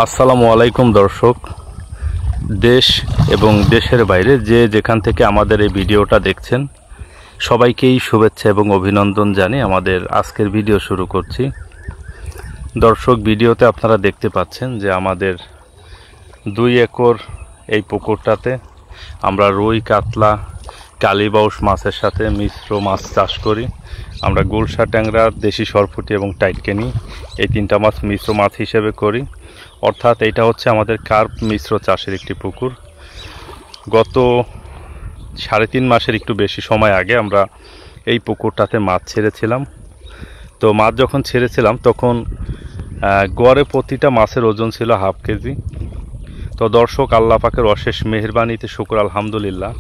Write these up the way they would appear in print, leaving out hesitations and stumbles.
আসসালামু আলাইকুম দর্শক, দেশ এবং দেশের বাইরে যে যেখান থেকে আমাদের এই ভিডিওটা দেখছেন সবাইকেই শুভেচ্ছা এবং অভিনন্দন জানিয়ে আমাদের আজকের ভিডিও শুরু করছি। দর্শক, ভিডিওতে আপনারা দেখতে পাচ্ছেন যে আমাদের 2 একর এই পুকুরটাতে আমরা রুই, কাতলা, কালীবাউস মাছের সাথে মিশ্র মাছ চাষ করি। আমরা গুলশা, ট্যাংরা, দেশি সরপুঁটি এবং টাইটকেনি এই 3টা মাছ মিশ্র মাছ হিসেবে করি। অর্থাৎ এটা হচ্ছে আমাদের কার্প মিশ্র চাষের একটি পুকুর। গত 3.5 মাসের একটু বেশি সময় আগে আমরা এই পুকুরটাতে মাছ ছেড়েছিলাম। তো মাছ যখন ছেড়েছিলাম তখন গড়ে প্রতিটা মাছের ওজন ছিল হাফ কেজি। তো দর্শক, আল্লাহ পাকের অশেষ মেহেরবানিতে শুকর আলহামদুলিল্লাহ,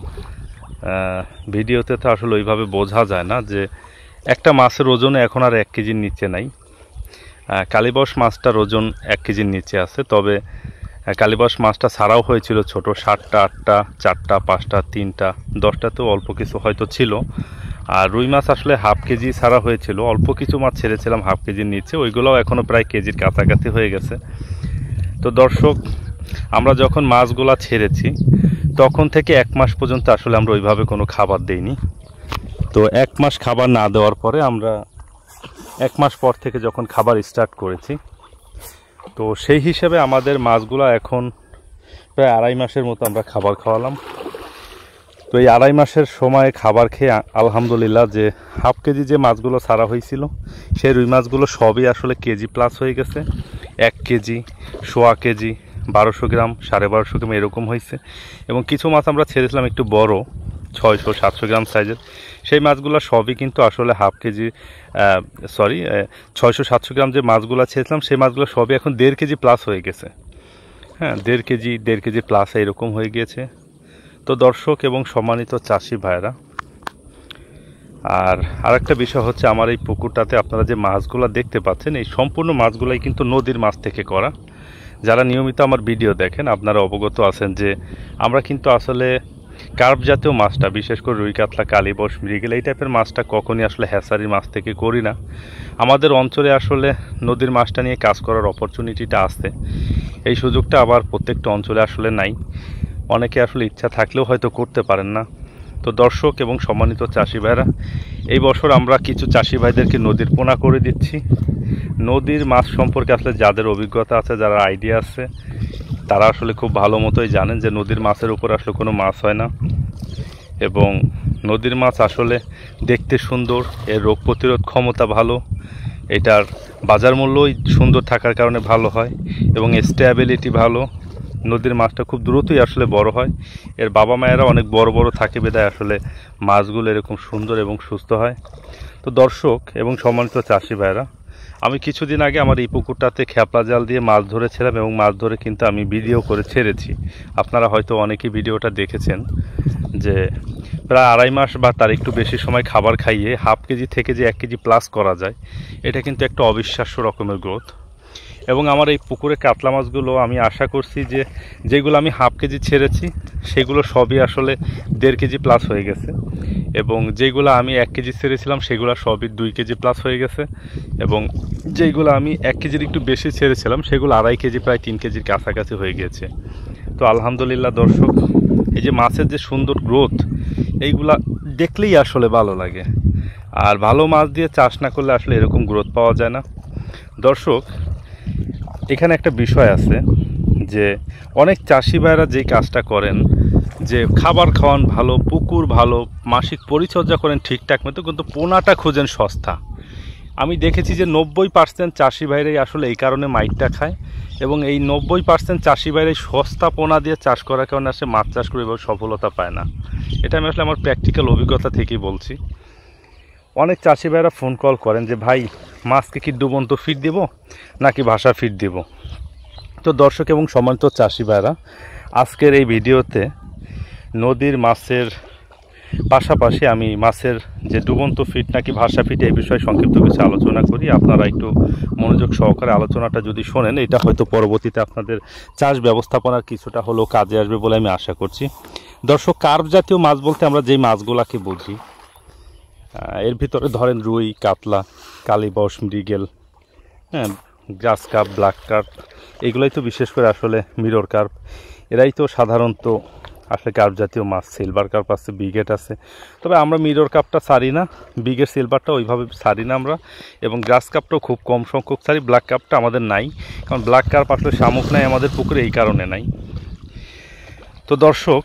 ভিডিওতে তো আসলে ওইভাবে বোঝা যায় না যে একটা মাছের ওজনে এখন আর 1 কেজির নিচে নাই। কালীবাউস মাছটার ওজন 1 কেজির নিচে আছে, তবে কালীবাউস মাছটা ছাড়াও হয়েছিল ছোট 7টা, 8টা, 4টা, 5টা, 3টা, 10টাতেও অল্প কিছু হয়তো ছিল। আর রুই মাছ আসলে হাফ কেজি ছাড়া হয়েছিল, অল্প কিছু মাছ ছেড়েছিলাম হাফ কেজির নিচে, ওইগুলোও এখনও প্রায় কেজির কাছাকাছি হয়ে গেছে। তো দর্শক, আমরা যখন মাছগুলা ছেড়েছি তখন থেকে 1 মাস পর্যন্ত আসলে আমরা ওইভাবে কোনো খাবার দেইনি। তো 1 মাস খাবার না দেওয়ার পরে আমরা 1 মাস পর থেকে যখন খাবার স্টার্ট করেছি, তো সেই হিসেবে আমাদের মাছগুলা এখন প্রায় 2.5 মাসের মতো আমরা খাবার খাওয়ালাম। তো এই 2.5 মাসের সময় খাবার খেয়ে আলহামদুলিল্লাহ যে হাফ কেজি যে মাছগুলো ছাড়া হয়েছিল সেই রুই মাছগুলো সবই আসলে কেজি প্লাস হয়ে গেছে। 1 কেজি, 1.25 কেজি, 1200 গ্রাম, 1250 গ্রাম এরকম হয়েছে। এবং কিছু মাছ আমরা ছেড়েছিলাম একটু বড়, 600-700 গ্রাম সাইজের, সেই মাছগুলো সবই কিন্তু আসলে হাফ কেজি 600-700 গ্রাম যে মাছগুলো ছেড়েছিলাম সেই মাছগুলো সবই এখন 1.5 কেজি প্লাস হয়ে গেছে। হ্যাঁ, 1.5 কেজি প্লাস এরকম হয়ে গিয়েছে। তো দর্শক এবং সম্মানিত চাষি ভাইরা, আর আরেকটা বিষয় হচ্ছে, আমার এই পুকুরটাতে আপনারা যে মাছগুলো দেখতে পাচ্ছেন এই সম্পূর্ণ মাছগুলাই কিন্তু নদীর মাছ থেকে করা। যারা নিয়মিত আমার ভিডিও দেখেন আপনারা অবগত আছেন যে আমরা কিন্তু আসলে কার্প জাতীয় মাছটা, বিশেষ করে রুই, কাতলা, কালীবাউস, মৃগেল এই টাইপের মাছটা কখনই আসলে হ্যাচারির মাছ থেকে করি না। আমাদের অঞ্চলে আসলে নদীর মাছটা নিয়ে কাজ করার অপরচুনিটিটা আছে, এই সুযোগটা আবার প্রত্যেকটা অঞ্চলে আসলে নাই। অনেকে আসলে ইচ্ছা থাকলেও হয়তো করতে পারেন না। তো দর্শক এবং সম্মানিত চাষি ভাইরা, এই বছর আমরা কিছু চাষি ভাইদেরকে নদীর পোনা করে দিচ্ছি। নদীর মাছ সম্পর্কে আসলে যাদের অভিজ্ঞতা আছে, যারা আইডিয়া আছে, তারা আসলে খুব ভালো মতোই জানেন যে নদীর মাছের উপর আসলে কোনো মাছ হয় না। এবং নদীর মাছ আসলে দেখতে সুন্দর, এর রোগ প্রতিরোধ ক্ষমতা ভালো, এটার বাজার মূল্যই সুন্দর থাকার কারণে ভালো হয়, এবং স্টেবিলিটি ভালো। নদীর মাছটা খুব দ্রুতই আসলে বড় হয়, এর বাবা মায়েরা অনেক বড় বড় থাকে বিধায় আসলে মাছগুলো এরকম সুন্দর এবং সুস্থ হয়। তো দর্শক এবং সম্মানিত চাষি ভাইরা, আমি কিছুদিন আগে আমার এই পুকুরটাতে খেপলা জাল দিয়ে মাছ ধরেছিলাম এবং মাছ ধরে কিন্তু আমি ভিডিও করে ছেড়েছি। আপনারা হয়তো অনেকেই ভিডিওটা দেখেছেন যে প্রায় 2.5 মাস বা তার একটু বেশি সময় খাবার খাইয়ে হাফ কেজি থেকে যে 1 কেজি প্লাস করা যায়, এটা কিন্তু একটা অবিশ্বাস্য রকমের গ্রোথ। এবং আমার এই পুকুরে কাতলা মাছগুলো আমি আশা করছি যে যেগুলো আমি হাফ কেজি ছেড়েছি সেগুলো সবই আসলে 1.5 কেজি প্লাস হয়ে গেছে, এবং যেগুলো আমি 1 কেজি ছেড়েছিলাম সেগুলো সবই 2 কেজি প্লাস হয়ে গেছে, এবং যেগুলো আমি 1 কেজির একটু বেশি ছেড়েছিলাম সেগুলো 2.5 কেজি, প্রায় 3 কেজির কাছাকাছি হয়ে গিয়েছে। তো আলহামদুলিল্লাহ দর্শক, এই যে মাছের যে সুন্দর গ্রোথ, এইগুলা দেখলেই আসলে ভালো লাগে। আর ভালো মাছ দিয়ে চাষ না করলে আসলে এরকম গ্রোথ পাওয়া যায় না। দর্শক, এখানে একটা বিষয় আছে যে অনেক চাষি ভাইরা যেই কাজটা করেন যে খাবার খাওয়ান ভালো, পুকুর ভালো, মাসিক পরিচর্যা করেন ঠিকঠাক মতো, কিন্তু পোনাটা খোঁজেন সস্তা। আমি দেখেছি যে 90% চাষি ভাইরাই আসলে এই কারণে মাইটটা খায়, এবং এই 90% চাষি ভাইরাই সস্তা পোনা দিয়ে চাষ করার কারণে আসে মাছ চাষ করে এভাবে সফলতা পায় না। এটা আমি আসলে আমার প্র্যাকটিক্যাল অভিজ্ঞতা থেকেই বলছি। অনেক চাষি ভাইরা ফোন কল করেন যে ভাই, মাছকে কি ডুবন্ত ফিড দেব নাকি ভাষা ফিড দেব। তো দর্শক এবং সম্মানিত চাষি ভাইরা, আজকের এই ভিডিওতে নদীর মাছের পাশাপাশি আমি মাছের যে ডুবন্ত ফিড নাকি ভাষা ফিড এই বিষয়ে সংক্ষিপ্ত কিছু আলোচনা করি। আপনারা একটু মনোযোগ সহকারে আলোচনাটা যদি শোনেন, এটা হয়তো পরবর্তীতে আপনাদের চাষ ব্যবস্থাপনার কিছুটা হলেও কাজে আসবে বলে আমি আশা করছি। দর্শক, কার্প জাতীয় মাছ বলতে আমরা যেই মাছগুলাকে বুঝি, এর ভিতরে ধরেন রুই, কাতলা, কালীবাউস, মৃগেল, হ্যাঁ, গ্রাস কাপ, ব্ল্যাক কার্প, এগুলোই তো বিশেষ করে আসলে মিরর কার্প, এরাই তো সাধারণত আসলে কার্প জাতীয় মাছ। সিলভার কার্প আছে, বিগেট আছে, তবে আমরা মিরর কার্পটা ছাড়ি না, বিগেট সিলভারটা ওইভাবে ছাড়ি না আমরা, এবং গ্রাস কার্পটাও খুব কম সংখ্যক ছাড়ি। ব্ল্যাক কার্পটা আমাদের নাই, কারণ ব্ল্যাক কার্প আসলে শামুক নাই আমাদের পুকুরে, এই কারণে নাই। তো দর্শক,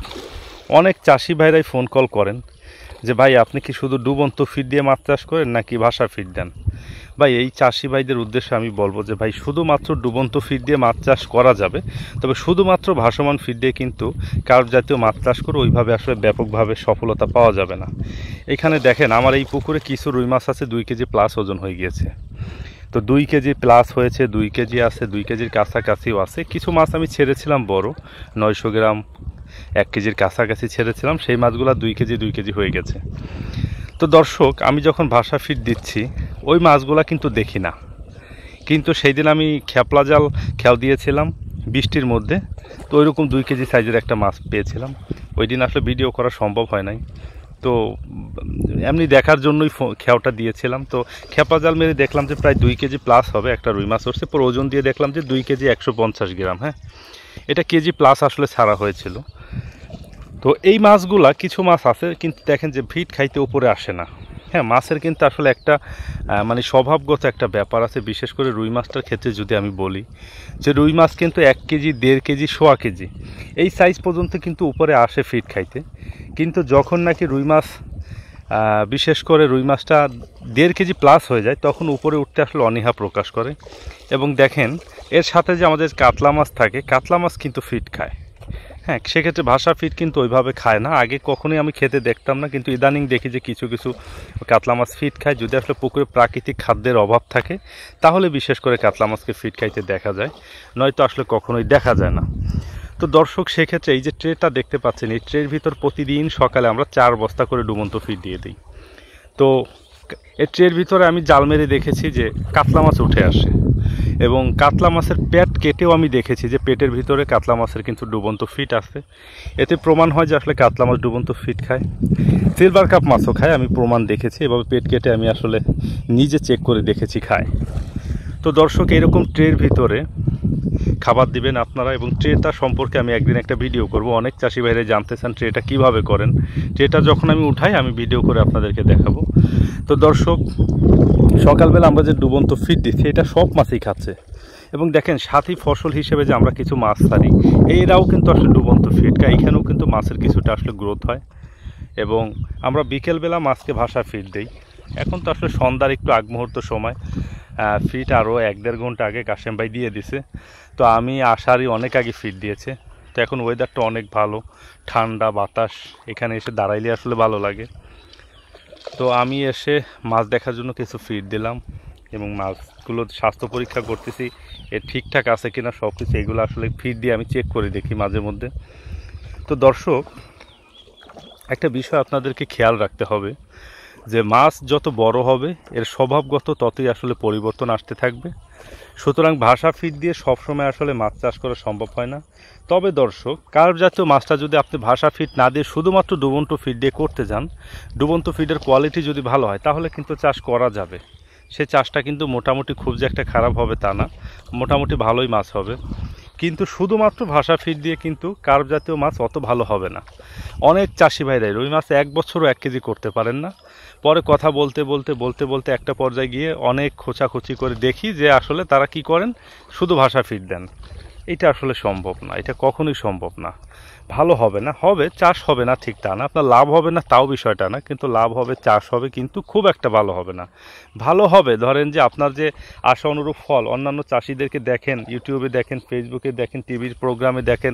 অনেক চাষি ভাইরাই ফোন কল করেন যে ভাই আপনি কি শুধু ডুবন্ত ফিড দিয়ে মাছ চাষ করেন নাকি ভাষা ফিড দেন? ভাই এই চাষি ভাইদের উদ্দেশ্যে আমি বলবো যে ভাই শুধুমাত্র ডুবন্ত ফিড দিয়ে মাছ চাষ করা যাবে, তবে শুধুমাত্র ভাসমান ফিড দিয়ে কিন্তু কার্প জাতীয় মাছ চাষ করে ওইভাবে আসলে ব্যাপকভাবে সফলতা পাওয়া যাবে না। এখানে দেখেন আমার এই পুকুরে কিছু রুই মাছ আছে 2 কেজি প্লাস ওজন হয়ে গিয়েছে। তো 2 কেজি প্লাস হয়েছে, 2 কেজি আছে, 2 কেজির কাছাকাছিও আছে। কিছু মাছ আমি ছেড়েছিলাম বড় 900 গ্রাম 1 কেজির কাছাকাছি ছেড়েছিলাম, সেই মাছগুলো 2 কেজি হয়ে গেছে। তো দর্শক, আমি যখন ভাষা ফিড দিচ্ছি ওই মাছগুলা কিন্তু দেখি না, কিন্তু সেই দিন আমি খেপলা জাল খেয়াল দিয়েছিলাম বৃষ্টির মধ্যে, তো ওইরকম 2 কেজি সাইজের একটা মাছ পেয়েছিলাম। ওই দিন আসলে ভিডিও করা সম্ভব হয় নাই, তো এমনি দেখার জন্যই খেয়াওটা দিয়েছিলাম। তো খেপলা জাল মেরে দেখলাম যে প্রায় 2 কেজি প্লাস হবে একটা রুই মাছ উঠছে, পর ওজন দিয়ে দেখলাম যে 2 কেজি 150 গ্রাম। হ্যাঁ, এটা কেজি প্লাস আসলে ছাড়া হয়েছিল। তো এই মাছগুলা, কিছু মাছ আছে কিন্তু দেখেন যে ফিট খাইতে উপরে আসে না। হ্যাঁ, মাছের কিন্তু আসলে একটা মানে স্বভাবগত একটা ব্যাপার আছে, বিশেষ করে রুই মাছটার ক্ষেত্রে যদি আমি বলি যে রুই মাছ কিন্তু 1 কেজি 1.5 কেজি 1.5 কেজি এই সাইজ পর্যন্ত কিন্তু উপরে আসে ফিট খাইতে, কিন্তু যখন নাকি রুই মাছ বিশেষ করে রুই মাছটা 1.5 কেজি প্লাস হয়ে যায় তখন উপরে উঠতে আসলে অনীহা প্রকাশ করে। এবং দেখেন এর সাথে যে আমাদের কাতলা মাছ থাকে, কাতলা মাছ কিন্তু ফিট খায়। হ্যাঁ, সেক্ষেত্রে ভাষা ফিড কিন্তু ওইভাবে খায় না, আগে কখনোই আমি খেতে দেখতাম না, কিন্তু ইদানিং দেখি যে কিছু কিছু কাতলা মাছ ফিড খায়। যদি আসলে পুকুরে প্রাকৃতিক খাদ্যের অভাব থাকে তাহলে বিশেষ করে কাতলা মাছকে ফিড খাইতে দেখা যায়, নয়তো আসলে কখনোই দেখা যায় না। তো দর্শক, সেক্ষেত্রে এই যে ট্রেটা দেখতে পাচ্ছেন, এই ট্রের ভিতর প্রতিদিন সকালে আমরা 4 বস্তা করে ডুবন্ত ফিড দিয়ে দিই। তো এই ট্রের ভিতরে আমি জাল মেরে দেখেছি যে কাতলা মাছ উঠে আসে, এবং কাতলা মাছের পেট কেটেও আমি দেখেছি যে পেটের ভিতরে কাতলা মাছের কিন্তু ডুবন্ত ফিট আছে। এতে প্রমাণ হয় যে আসলে কাতলা মাছ ডুবন্ত ফিট খায়। সিলভার কাপ মাছও খায়, আমি প্রমাণ দেখেছি, এভাবে পেট কেটে আমি আসলে নিজে চেক করে দেখেছি খায়। তো দর্শক, এরকম ট্রের ভিতরে খাবার দিবেন আপনারা, এবং ট্রেটা সম্পর্কে আমি একদিন একটা ভিডিও করব। অনেক চাষি ভাইরা জানতে চান ট্রেটা কীভাবে করেন। ট্রেটা যখন আমি উঠাই আমি ভিডিও করে আপনাদেরকে দেখাবো। তো দর্শক, সকালবেলা আমরা যে ডুবন্ত ফিড দিচ্ছি এটা সব মাছই খাচ্ছে, এবং দেখেন সাথী ফসল হিসেবে যে আমরা কিছু মাছ ছাড়ি এরাও কিন্তু আসলে ডুবন্ত ফিড খায়, এখানেও কিন্তু মাছের কিছুটা আসলে গ্রোথ হয়। এবং আমরা বিকেলবেলা মাছকে ভাষা ফিড দিই। এখন তো আসলে সন্ধ্যার একটু আগ মুহূর্ত সময়, ফিড আরও 1-1.5 ঘন্টা আগে কাশেম ভাই দিয়ে দিছে, তো আমি আসারই অনেক আগে ফিড দিয়েছে। তো এখন ওয়েদারটা অনেক ভালো, ঠান্ডা বাতাস, এখানে এসে দাঁড়াইলে আসলে ভালো লাগে। তো আমি এসে মাছ দেখার জন্য কিছু ফিড দিলাম, এবং মাছগুলো স্বাস্থ্য পরীক্ষা করতেছি এর ঠিকঠাক আছে কিনা সব কিছু, এগুলো আসলে ফিড দিয়ে আমি চেক করে দেখি মাঝে মধ্যে। তো দর্শক, একটা বিষয় আপনাদেরকে খেয়াল রাখতে হবে যে মাছ যত বড় হবে এর স্বভাবগত ততই আসলে পরিবর্তন আসতে থাকবে। সুতরাং ভাষা ফিড দিয়ে সবসময় আসলে মাছ চাষ করা সম্ভব হয় না। তবে দর্শক, কার্প জাতীয় মাছটা যদি আপনি ভাষা ফিড না দিয়ে শুধুমাত্র ডুবন্ত ফিড দিয়ে করতে যান, ডুবন্ত ফিডের কোয়ালিটি যদি ভালো হয় তাহলে কিন্তু চাষ করা যাবে। সে চাষটা কিন্তু মোটামুটি খুব যে একটা খারাপ হবে তা না, মোটামুটি ভালোই মাছ হবে। কিন্তু শুধুমাত্র ভাষা ফিড দিয়ে কিন্তু কার্প জাতীয় মাছ অত ভালো হবে না। অনেক চাষি ভাইরাই রুই মাছ 1 বছরও 1 কেজি করতে পারেন না, পরে কথা বলতে বলতে বলতে বলতে একটা পর্যায়ে গিয়ে অনেক খোঁচাখুচি করে দেখি যে আসলে তারা কি করেন, শুধু ভাষা ফিড দেন। এটা আসলে সম্ভব না, এটা কখনোই সম্ভব না, ভালো হবে না। হবে, চাষ হবে না ঠিক তা না, আপনার লাভ হবে না তাও বিষয়টা না, কিন্তু লাভ হবে, চাষ হবে, কিন্তু খুব একটা ভালো হবে না। ভালো হবে ধরেন যে আপনার যে আশা অনুরূপ ফল অন্যান্য চাষিদেরকে দেখেন, ইউটিউবে দেখেন, ফেসবুকে দেখেন, টিভির প্রোগ্রামে দেখেন,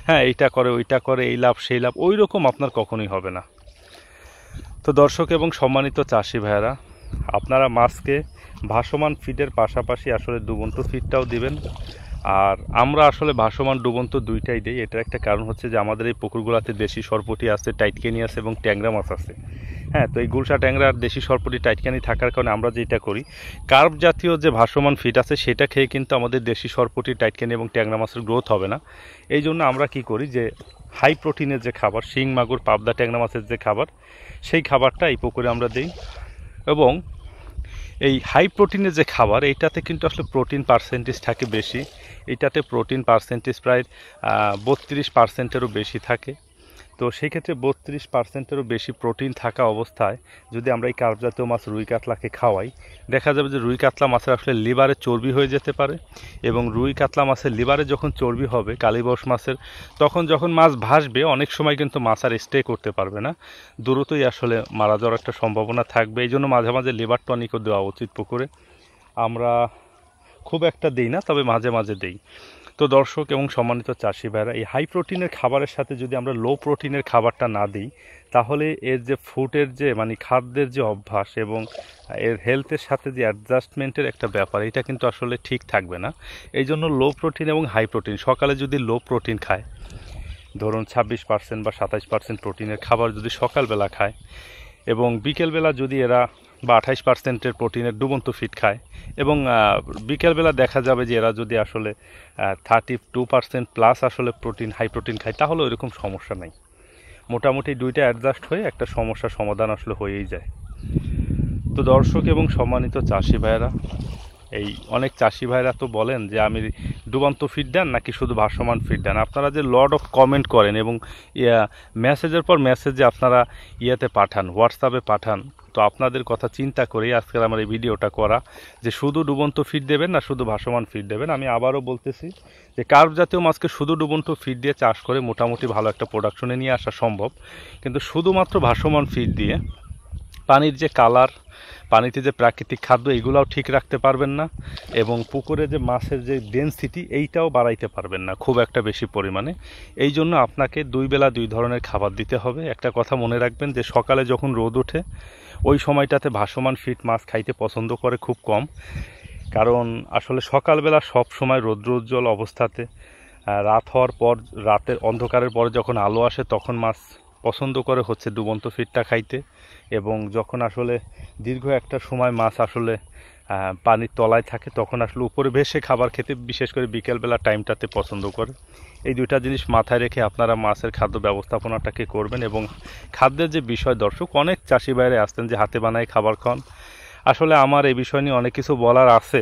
হ্যাঁ এইটা করে ওইটা করে, এই লাভ সেই লাভ, ওই রকম আপনার কখনোই হবে না। তো দর্শক এবং সম্মানিত চাষি ভাইয়েরা, আপনারা মাছকে ভাসমান ফিডের পাশাপাশি আসলে ডুবন্ত ফিডটাও দিবেন। আর আমরা আসলে ভাসমান ডুবন্ত দুইটাই দিই। এটার একটা কারণ হচ্ছে যে আমাদের এই পুকুরগুলোতে দেশি সরপুঁটি আছে, টাইটকেনি আছে এবং ট্যাংরা মাছ আছে। হ্যাঁ, তো এই গুলশা ট্যাংরা আর দেশি সরপুঁটি টাইটকেনি থাকার কারণে আমরা যেটা করি, কার্প জাতীয় যে ভাসমান ফিড আছে সেটা খেয়ে কিন্তু আমাদের দেশি সরপুঁটি টাইটকেনি এবং ট্যাংরা মাছের গ্রোথ হবে না। এই জন্য আমরা কি করি যে হাই প্রোটিনের যে খাবার, শিং মাগুর পাবদা ট্যাংরা মাছের যে খাবার, সেই খাবারটা এই পুকুরে আমরা দিই। এবং এই হাই প্রোটিনের যে খাবার এইটাতে কিন্তু আসলে প্রোটিন পার্সেন্টেজ থাকে বেশি, এটাতে প্রোটিন পার্সেন্টেজ প্রায় 32%-এরও বেশি থাকে। তো সেই ক্ষেত্রে 32%-এরও বেশি প্রোটিন থাকা অবস্থায় যদি আমরা এই কার্প জাতীয় মাছ রুই কাতলাকে খাওয়াই, দেখা যাবে যে রুই কাতলা মাছের আসলে লিভারে চর্বি হয়ে যেতে পারে, এবং রুই কাতলা মাছের লিভারে যখন চর্বি হবে কালীবাউস মাছের, তখন যখন মাছ ভাসবে অনেক সময় কিন্তু মাছ আর স্টে করতে পারবে না, দ্রুতই আসলে মারা যাওয়ার একটা সম্ভাবনা থাকবে। এই জন্য মাঝে মাঝে লিভার টনিকও দেওয়া উচিত পুকুরে। আমরা খুব একটা দিই না, তবে মাঝে মাঝে দিই। তো দর্শক এবং সম্মানিত চাষি ভাইরা, এই হাই প্রোটিনের খাবারের সাথে যদি আমরা লো প্রোটিনের খাবারটা না দিই, তাহলে এর যে ফুডের যে মানে খাদ্যের যে অভ্যাস এবং এর হেলথের সাথে যে অ্যাডজাস্টমেন্টের একটা ব্যাপার, এটা কিন্তু আসলে ঠিক থাকবে না। এই জন্য লো প্রোটিন এবং হাই প্রোটিন, সকালে যদি লো প্রোটিন খায়, ধরুন 26% বা 27% প্রোটিনের খাবার যদি সকালবেলা খায়, এবং বিকেলবেলা যদি এরা বা 28%-এর প্রোটিনের ডুবন্ত ফিড খায়, এবং বিকেলবেলা দেখা যাবে যে এরা যদি আসলে 32% প্লাস আসলে প্রোটিন হাই প্রোটিন খায়, তাহলে ওইরকম সমস্যা নেই। মোটামুটি দুইটা অ্যাডজাস্ট হয়ে একটা সমস্যার সমাধান আসলে হয়েই যায়। তো দর্শক এবং সম্মানিত চাষি ভাইয়েরা, এই অনেক চাষি ভাইরা তো বলেন যে আমি ডুবান্ত ফিড দেন নাকি শুধু ভাসমান ফিড দেন। আপনারা যে লট অফ কমেন্ট করেন এবং মেসেজের পর মেসেজে আপনারা পাঠান, হোয়াটসঅ্যাপে পাঠান, তো আপনাদের কথা চিন্তা করেই আজকের আমার এই ভিডিওটা করা, যে শুধু ডুবন্ত ফিড দেবেন না শুধু ভাসমান ফিড দেবেন। আমি আবারও বলতেছি যে কার্প জাতীয় মাছকে শুধু ডুবন্ত ফিড দিয়ে চাষ করে মোটামুটি ভালো একটা প্রোডাকশনে নিয়ে আসা সম্ভব, কিন্তু শুধুমাত্র ভাসমান ফিড দিয়ে পানির যে কালার, পানিতে যে প্রাকৃতিক খাদ্য, এগুলাও ঠিক রাখতে পারবেন না, এবং পুকুরে যে মাছের যে ডেনসিটি এইটাও বাড়াইতে পারবেন না খুব একটা বেশি পরিমাণে। এই জন্য আপনাকে দুই বেলা দুই ধরনের খাবার দিতে হবে। একটা কথা মনে রাখবেন যে সকালে যখন রোদ ওঠে ওই সময়টাতে ভাসমান ফিড মাছ খাইতে পছন্দ করে খুব কম, কারণ আসলে সকালবেলা সব সময় রৌদ্রোজ্জ্বল অবস্থাতে, রাত হওয়ার পর, রাতের অন্ধকারের পরে যখন আলো আসে তখন মাছ পছন্দ করে হচ্ছে ডুবন্ত ফিডটা খাইতে, এবং যখন আসলে দীর্ঘ একটা সময় মাছ আসলে পানির তলায় থাকে তখন আসলে উপরে ভেসে খাবার খেতে বিশেষ করে বিকেলবেলা টাইমটাতে পছন্দ করে। এই দুইটা জিনিস মাথায় রেখে আপনারা মাছের খাদ্য ব্যবস্থাপনাটাকে করবেন। এবং খাদ্যের যে বিষয় দর্শক, অনেক চাষি বাইরে আসতেন যে হাতে বানায় খাবার খান। আসলে আমার এই বিষয় নিয়ে অনেক কিছু বলার আছে,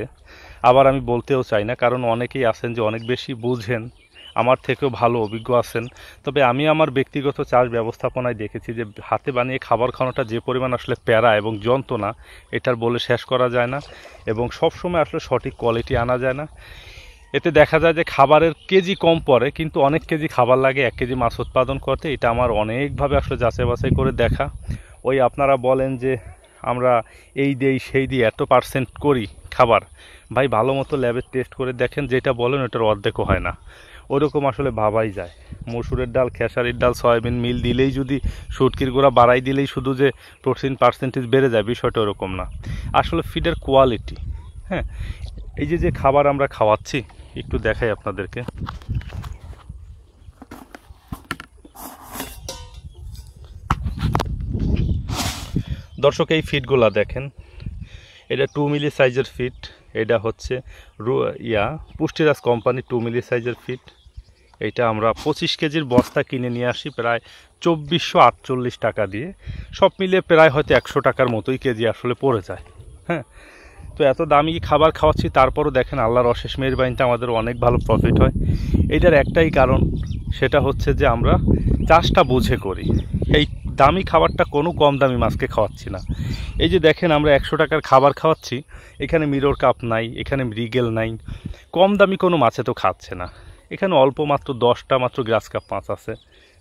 আবার আমি বলতেও চাই না, কারণ অনেকেই আছেন যে অনেক বেশি বুঝেন, আমার থেকেও ভালো অভিজ্ঞ আছেন। তবে আমি আমার ব্যক্তিগত চাষ ব্যবস্থাপনায় দেখেছি যে হাতে বানিয়ে খাবার খাওয়ানোটা যে পরিমাণ আসলে প্যারা এবং যন্ত্রণা, এটার বলে শেষ করা যায় না, এবং সবসময় আসলে সঠিক কোয়ালিটি আনা যায় না। এতে দেখা যায় যে খাবারের কেজি কম পড়ে, কিন্তু অনেক কেজি খাবার লাগে 1 কেজি মাছ উৎপাদন করতে। এটা আমার অনেকভাবে আসলে যাচাই বাছাই করে দেখা। ওই আপনারা বলেন যে আমরা এই দেই সেই দিই এত পার্সেন্ট করি খাবার, ভাই ভালো মতো ল্যাবে টেস্ট করে দেখেন, যেটা বলেন ওটার অর্ধেকও হয় না। ওরকম আসলে ভাবাই যায়। মসুরের ডাল, খেসারির ডাল, সয়াবিন মিল দিলেই, যদি শুটকির গোড়া বাড়াই দিলেই শুধু যে প্রোটিন পার্সেন্টেজ বেড়ে যায়, বিষয়টা ওরকম না। আসলে ফিডের কোয়ালিটি, হ্যাঁ, এই যে খাবার আমরা খাওয়াচ্ছি, একটু দেখাই আপনাদেরকে। দর্শক এই ফিডগুলা দেখেন, এটা 2 মিলি সাইজের ফিড। এটা হচ্ছে পুষ্টিরাজ কোম্পানি 2 মিলি সাইজের ফিড। এইটা আমরা 25 কেজির বস্তা কিনে নিয়ে আসি প্রায় 2448 টাকা দিয়ে। সব মিলিয়ে প্রায় হয়তো 100 টাকার মতোই কেজি আসলে পড়ে যায়। হ্যাঁ, তো এত দামি খাবার খাওয়াচ্ছি, তারপরও দেখেন আল্লাহর অশেষ মেহেরবানিতে আমাদের অনেক ভালো প্রফিট হয়। এইটার একটাই কারণ, সেটা হচ্ছে যে আমরা চাষটা বুঝে করি। এই দামি খাবারটা কোনো কম দামি মাছকে খাওয়াচ্ছি না। এই যে দেখেন আমরা 100 টাকার খাবার খাওয়াচ্ছি, এখানে মিরর কাপ নাই, এখানে মৃগেল নাই, কম দামি কোনো মাছে তো খাচ্ছে না। এখানে অল্প মাত্র 10টা মাত্র গ্রাস কাপ মাছ আছে,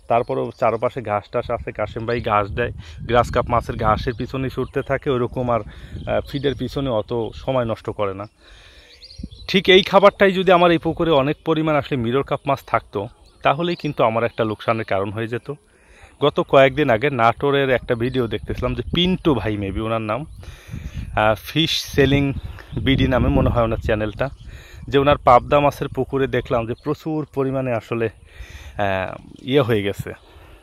তারপরেও চারপাশে ঘাস টাস আছে, কাশেম ভাই ঘাস দেয়, গ্রাস কাপ মাছের ঘাসের পিছনে ছুটতে থাকে, ওইরকম আর ফিডের পিছনে অত সময় নষ্ট করে না। ঠিক এই খাবারটাই যদি আমার এই পুকুরে অনেক পরিমাণ আসলে মিরর কাপ মাছ থাকতো, তাহলেই কিন্তু আমার একটা লোকসানের কারণ হয়ে যেত। গত কয়েকদিন আগে নাটোরের একটা ভিডিও দেখতেছিলাম, যে পিন্টু ভাই মেবি ওনার নাম, ফিশ সেলিং বিডি নামে মনে হয় ওনার চ্যানেলটা, যে ওনার পাবদা মাছের পুকুরে দেখলাম যে প্রচুর পরিমাণে আসলে হয়ে গেছে,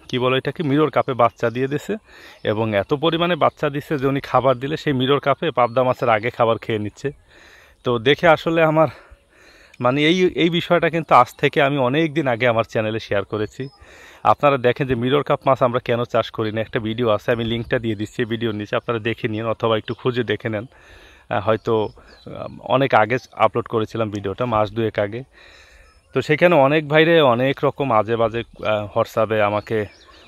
কি বলে এটাকে, মিরর কাপে বাচ্চা দিয়ে দিছে, এবং এত পরিমাণে বাচ্চা দিছে যে উনি খাবার দিলে সেই মিরর কাপে পাবদা মাছের আগে খাবার খেয়ে নিচ্ছে। তো দেখে আসলে আমার মানে এই বিষয়টা কিন্তু আজ থেকে আমি অনেক দিন আগে আমার চ্যানেলে শেয়ার করেছি। আপনারা দেখেন যে মিরর কাপ মাছ আমরা কেন চাষ করি না, একটা ভিডিও আছে, আমি লিঙ্কটা দিয়ে দিচ্ছি ভিডিওর নিচে, আপনারা দেখে নিন অথবা একটু খুঁজে দেখে নেন। হয়তো অনেক আগে আপলোড করেছিলাম ভিডিওটা, মাস দুয়েক আগে। তো সেখানে অনেক ভাইরে অনেক রকম আজে বাজে হোয়াটসঅ্যাপে আমাকে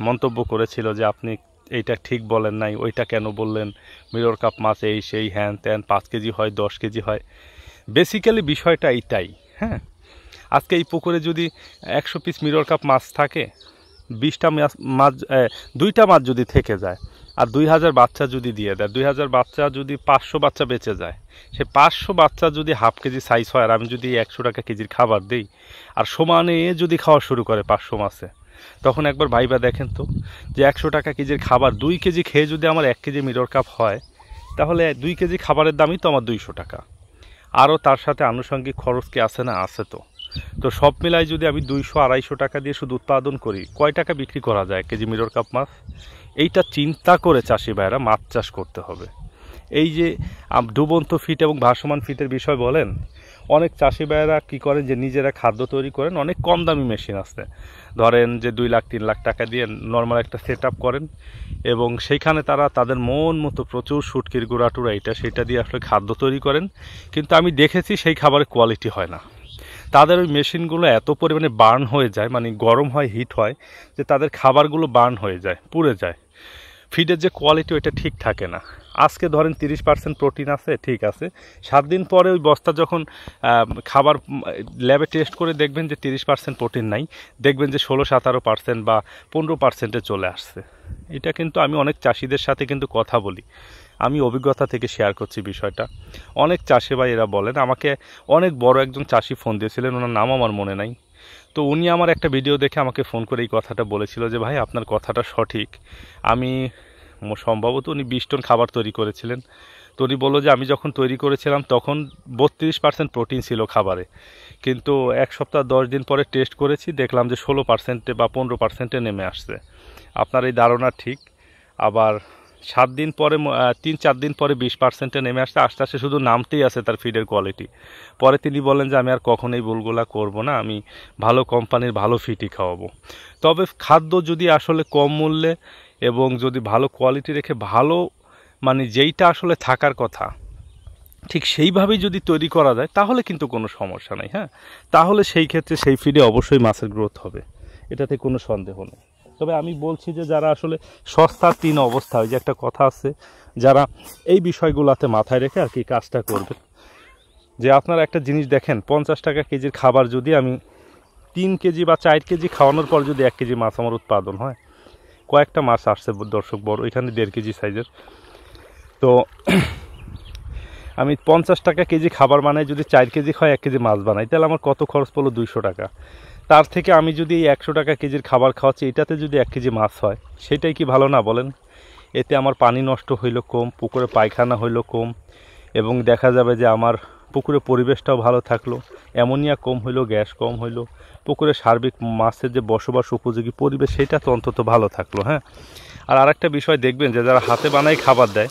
মন্তব্য করেছিল যে আপনি এইটা ঠিক বলেন নাই, ওইটা কেন বললেন, মিরর কাপ মাছ এই সেই হ্যান ত্যান, 5 কেজি হয় 10 কেজি হয়। বেসিক্যালি বিষয়টা এইটাই। হ্যাঁ, আজকে এই পুকুরে যদি 100 পিস মিরর কাপ মাছ থাকে, 20টা মাছ 2টা মাছ যদি থেকে যায়, আর 2000 বাচ্চা যদি দিয়ে দেয়, 2000 বাচ্চা যদি 500 বাচ্চা বেঁচে যায়, সে 500 বাচ্চা যদি হাফ কেজি সাইজ হয়, আর আমি যদি 100 টাকা কেজির খাবার দিই, আর সমানে যদি খাওয়া শুরু করে 500 মাছে, তখন একবার ভাইবা দেখেন তো যে 100 টাকা কেজির খাবার 2 কেজি খেয়ে যদি আমার 1 কেজি মিরর কাপ হয়, তাহলে 2 কেজি খাবারের দামই তো আমার 200 টাকা। আরও তার সাথে আনুষঙ্গিক খরচ কি আছে না? আছে। তো সব মিলাই যদি আমি 200-250 টাকা দিয়ে শুধু উৎপাদন করি, কয় টাকা বিক্রি করা যায় 1 কেজি মিরর কাপ মাছ? এইটা চিন্তা করে চাষি ভাইরা মাছ চাষ করতে হবে। এই যে ডুবন্ত ফিট এবং ভাসমান ফিটের বিষয় বলেন, অনেক চাষি ভাইয়েরা কী করেন যে নিজেরা খাদ্য তৈরি করেন, অনেক কম দামি মেশিন আছে, ধরেন যে 2 লাখ 3 লাখ টাকা দিয়ে নর্মাল একটা সেট আপ করেন, এবং সেইখানে তারা তাদের মন মতো প্রচুর শুটকির গুঁড়া টুড়া এটা সেটা দিয়ে আসলে খাদ্য তৈরি করেন, কিন্তু আমি দেখেছি সেই খাবারের কোয়ালিটি হয় না। তাদের ওই মেশিনগুলো এত পরিমাণে বার্ন হয়ে যায়, মানে গরম হয়, হিট হয়, যে তাদের খাবারগুলো বার্ন হয়ে যায়, পুড়ে যায়। ফিডের যে কোয়ালিটি ওইটা ঠিক থাকে না। আজকে ধরেন 30% প্রোটিন আছে, ঠিক আছে, 7 দিন পরে ওই বস্তা যখন খাবার ল্যাবে টেস্ট করে দেখবেন যে 30% প্রোটিন নাই, দেখবেন যে 16-17% বা 15%-এ চলে আসছে। এটা কিন্তু আমি অনেক চাষিদের সাথে কিন্তু কথা বলি, আমি অভিজ্ঞতা থেকে শেয়ার করছি বিষয়টা। অনেক চাষি ভাই এরা বলেন, আমাকে অনেক বড় একজন চাষি ফোন দিয়েছিলেন, ওনার নাম আমার মনে নাই। তো উনি আমার একটা ভিডিও দেখে আমাকে ফোন করে এই কথাটা বলেছিল যে ভাই আপনার কথাটা সঠিক। আমি সম্ভবত উনি 20 টন খাবার তৈরি করেছিলেন। তো উনি বললো যে আমি যখন তৈরি করেছিলাম তখন 32% প্রোটিন ছিল খাবারে, কিন্তু 1 সপ্তাহ 10 দিন পরে টেস্ট করেছি, দেখলাম যে 16% বা 15%-এ নেমে আসছে। আপনার এই ধারণা ঠিক। আবার 7 দিন পরে 3-4 দিন পরে 20%-এ নেমে আসছে, আস্তে আস্তে শুধু নামতেই আছে তার ফিডের কোয়ালিটি। পরে তিনি বলেন যে আমি আর কখনোই ভুলগুলা করব না, আমি ভালো কোম্পানির ভালো ফিডই খাওয়াবো। তবে খাদ্য যদি আসলে কম মূল্যে এবং যদি ভালো কোয়ালিটি রেখে ভালো, মানে যেইটা আসলে থাকার কথা ঠিক সেইভাবেই যদি তৈরি করা যায়, তাহলে কিন্তু কোনো সমস্যা নেই। হ্যাঁ, তাহলে সেই ক্ষেত্রে সেই ফিডে অবশ্যই মাছের গ্রোথ হবে, এটাতে কোনো সন্দেহ নেই। তবে আমি বলছি যে যারা আসলে সস্তার 3 অবস্থা, ওই যে একটা কথা আছে, যারা এই বিষয়গুলোতে মাথায় রেখে আর কি কাজটা করবে, যে আপনারা একটা জিনিস দেখেন, 50 টাকা কেজির খাবার যদি আমি 3 কেজি বা 4 কেজি খাওয়ানোর পর যদি 1 কেজি মাছ আমার উৎপাদন হয়, কয়েকটা মাছ আসছে দর্শক বড়, এখানে 1.5 কেজি সাইজের, তো আমি 50 টাকা কেজি খাবার বানাই, যদি 4 কেজি হয় 1 কেজি মাছ বানাই, তাহলে আমার কত খরচ পড়লো? 200 টাকা। তার থেকে আমি যদি এই 100 টাকা কেজির খাবার খাওয়াচ্ছি, এটাতে যদি 1 কেজি মাছ হয়, সেটাই কি ভালো না বলেন? এতে আমার পানি নষ্ট হইল কম, পুকুরে পায়খানা হইল কম, এবং দেখা যাবে যে আমার পুকুরে পরিবেশটাও ভালো থাকলো, অ্যামোনিয়া কম হইলো, গ্যাস কম হইলো, পুকুরে সার্বিক মাছের যে বসবাস উপযোগী পরিবেশ সেটা তো অন্তত ভালো থাকলো। হ্যাঁ, আর আরেকটা বিষয় দেখবেন যে যারা হাতে বানাই খাবার দেয়,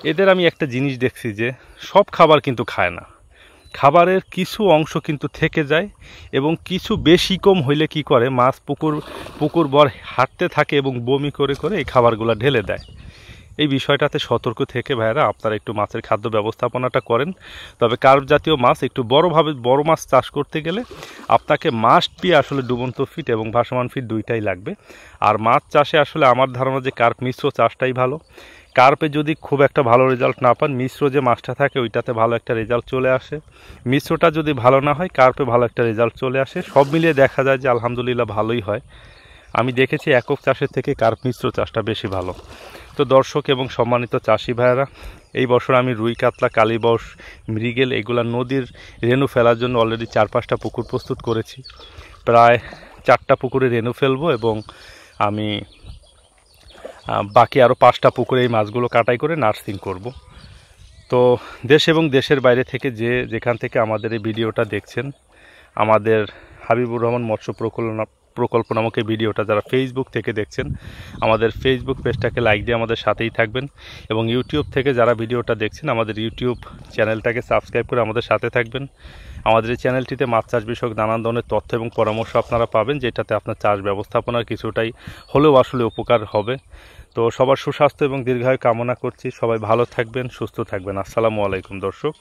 এদের আমি একটা জিনিস দেখছি যে সব খাবার কিন্তু খায় না, খাবারের কিছু অংশ কিন্তু থেকে যায়, এবং কিছু বেশি কম হইলে কি করে, মাছ পুকুর ভর হাঁটতে থাকে এবং বমি করে করে এই খাবারগুলো ঢেলে দেয়। এই বিষয়টাতে সতর্ক থেকে ভাইয়েরা আপনারা একটু মাছের খাদ্য ব্যবস্থাপনাটা করেন। তবে কার্প জাতীয় মাছ একটু বড় মাছ চাষ করতে গেলে আপনাকে মাস্ট বি আসলে ডুবন্ত ফিট এবং ভাসমান ফিট দুইটাই লাগবে। আর মাছ চাষে আসলে আমার ধারণা যে কার্প মিশ্র চাষটাই ভালো। কার্পে যদি খুব একটা ভালো রেজাল্ট না পান, মিশ্র যে মাছটা থাকে ওইটাতে ভালো একটা রেজাল্ট চলে আসে। মিশ্রটা যদি ভালো না হয়, কার্পে ভালো একটা রেজাল্ট চলে আসে। সব মিলিয়ে দেখা যায় যে আলহামদুলিল্লাহ ভালোই হয়। আমি দেখেছি একক চাষের থেকে কার্প মিশ্র চাষটা বেশি ভালো। তো দর্শক এবং সম্মানিত চাষি ভাইয়েরা, এই বছর আমি রুই কাতলা, কালীবাউস, মৃগেল এগুলা নদীর রেণু ফেলার জন্য অলরেডি 4-5টা পুকুর প্রস্তুত করেছি। প্রায় 4টা পুকুরে রেণু ফেলবো, এবং আমি বাকি আরও 5টা পুকুরে এই মাছগুলো কাটাই করে নার্সিং করব। তো দেশ এবং দেশের বাইরে থেকে যেখান থেকে আমাদের এই ভিডিওটা দেখছেন, আমাদের হাবিবুর রহমান মৎস্য প্রকল্প নামক এই ভিডিওটা যারা ফেসবুক থেকে দেখছেন, আমাদের ফেসবুক পেজটাকে লাইক দিয়ে আমাদের সাথেই থাকবেন, এবং ইউটিউব থেকে যারা ভিডিওটা দেখছেন আমাদের ইউটিউব চ্যানেলটাকে সাবস্ক্রাইব করে আমাদের সাথে থাকবেন। আমাদের এই চ্যানেলটিতে মাছ চাষ বিষয়ক নানান ধরনের তথ্য এবং পরামর্শ আপনারা পাবেন, যেটাতে আপনার চাষ ব্যবস্থাপনার কিছুটাই হলেও আসলে উপকার হবে। তো সবার সুস্বাস্থ্য এবং দীর্ঘায়ু কামনা করছি। সবাই ভালো থাকবেন, সুস্থ থাকবেন। আসসালামু আলাইকুম দর্শক।